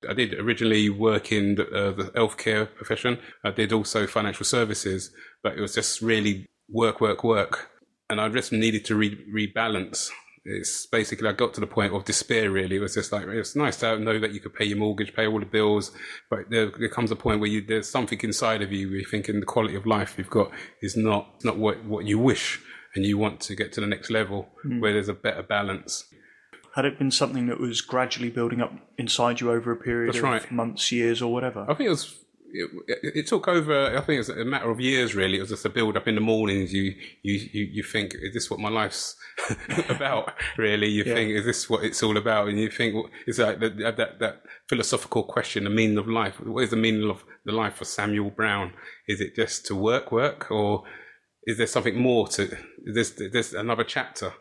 I did originally work in the healthcare profession. I did also financial services, but it was just really work. And I just needed to rebalance. It's basically, I got to the point of despair, really. It was just like, it's nice to know that you could pay your mortgage, pay all the bills, but there comes a point where there's something inside of you where you're thinking the quality of life you've got is not what you wish, and you want to get to the next level where there's a better balance. Had it been something that was gradually building up inside you over a period of months, years, or whatever? I think it took over. I think it's a matter of years, really. It was just a build up in the mornings. You think, is this what my life's about? Really, you think, is this what it's all about? And you think, it's like that philosophical question: the meaning of life. What is the meaning of the life for Samuel Brown? Is it just to work, or is there something more to? There's another chapter.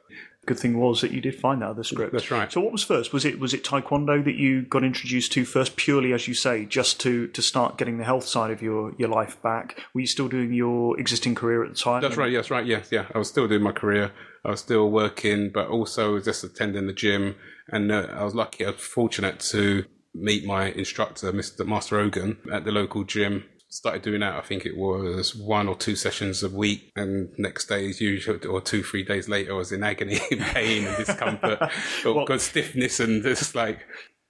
Good thing was that you did find that other script. That's right. So what was first? Was it Taekwondo that you got introduced to first, purely, as you say, just to start getting the health side of your life back? Were you still doing your existing career at the time? That's right. Yes, right. Yes, yeah. I was still doing my career. I was still working, but also just attending the gym. And I was fortunate to meet my instructor, Master Ogan, at the local gym. Started doing that, I think it was 1 or 2 sessions a week, and next day is usually, or 2-3 days later, I was in agony, in pain and discomfort, got stiffness and just like...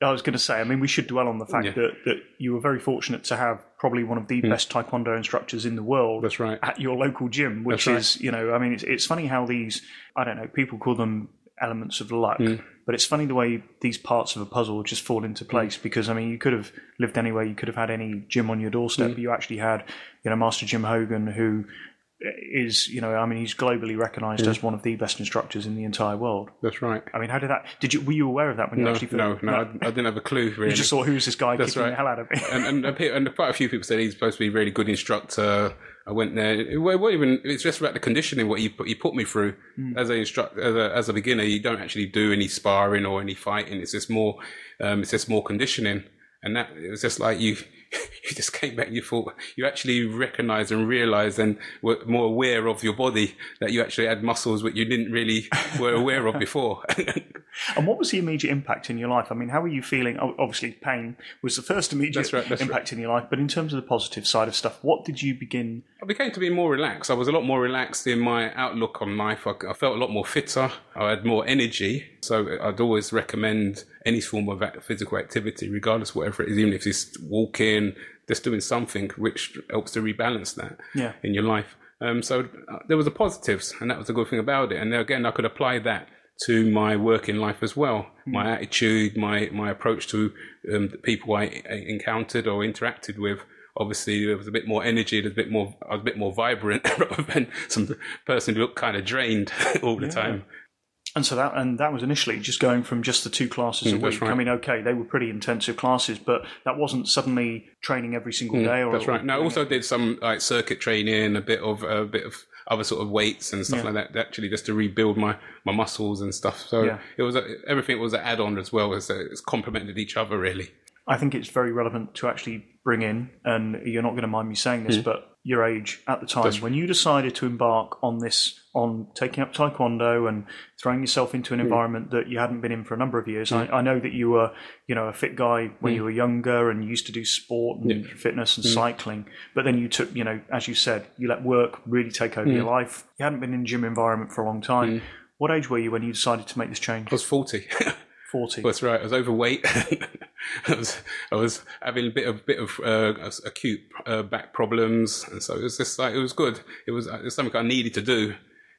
I was going to say, I mean, we should dwell on the fact that you were very fortunate to have probably one of the best Taekwondo instructors in the world. That's right. At your local gym, which is, I mean, it's funny how these, I don't know, people call them elements of luck, but it's funny the way these parts of a puzzle just fall into place, because, I mean, you could have lived anywhere, you could have had any gym on your doorstep, but you actually had, Master Jim Hogan, who is, I mean, he's globally recognised as one of the best instructors in the entire world. That's right. I mean, how did that, were you aware of that when you actually... No, I didn't have a clue, really. You just thought, who's this guy kicking the hell out of me? and quite a few people said he's supposed to be a really good instructor. I went there. It's just about the conditioning, what he put me through as a beginner. You don't actually do any sparring or any fighting. It's just more conditioning. And that, it was just like you just came back and you thought, you actually recognized and realized and were more aware of your body, that you actually had muscles which you didn't really were aware of before. And what was the immediate impact in your life? I mean, how were you feeling? Obviously, pain was the first immediate impact in your life, but in terms of the positive side of stuff, what did you begin? I became to be more relaxed. I was a lot more relaxed in my outlook on life. I felt a lot more fitter. I had more energy. So I'd always recommend any form of physical activity, regardless of whatever it is, even if it's walking, just doing something which helps to rebalance that in your life. So there was the positives, and that was the good thing about it. And again, I could apply that to my working life as well. My attitude, my approach to the people I encountered or interacted with. Obviously, there was a bit more energy. I was a bit more vibrant rather than some person who looked kind of drained all the time. And so that was initially just going from just the 2 classes a week. Right. I mean, okay, they were pretty intensive classes, but that wasn't suddenly training every single day. That's right. No, I also did some like circuit training, a bit of other sort of weights and stuff like that, actually, just to rebuild my muscles and stuff. So it was everything was an add-on as well. It's complemented each other, really. I think it's very relevant to actually bring in, and you're not going to mind me saying this, but your age at the time, when you decided to embark on taking up Taekwondo and throwing yourself into an environment that you hadn't been in for a number of years. I know that you were, a fit guy when you were younger and used to do sport and fitness and cycling, but then you took, as you said, you let work really take over your life. You hadn't been in a gym environment for a long time. What age were you when you decided to make this change? I was 40. 40. That's right. I was overweight. I was having a bit of acute back problems, and so it was just like, it was good. It was something I needed to do.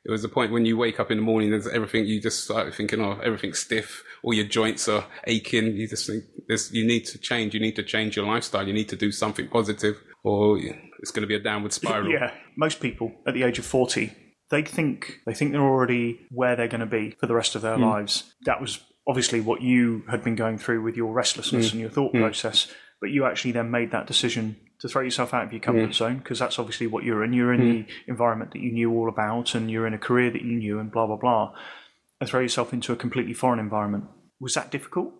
It was the point when you wake up in the morning, there's everything, you just start thinking, everything's stiff, all your joints are aching. You just think you need to change. You need to change your lifestyle. You need to do something positive, or it's going to be a downward spiral. Yeah, most people at the age of 40, they think they're already where they're going to be for the rest of their lives. That was obviously what you had been going through with your restlessness and your thought process, but you actually then made that decision to throw yourself out of your comfort zone, because that's obviously what you're in. You're in the environment that you knew all about, and you're in a career that you knew, and blah, blah, blah, and throw yourself into a completely foreign environment. Was that difficult?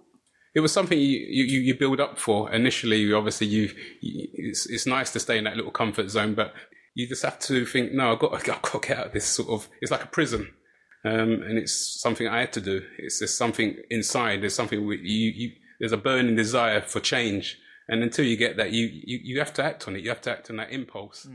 It was something you build up for. Initially, obviously, it's nice to stay in that little comfort zone, but you just have to think, no, I've got to get out of this sort of, it's like a prison. And it's something I had to do. It's just something inside. There's something there's a burning desire for change. And until you get that, you have to act on it. You have to act on that impulse.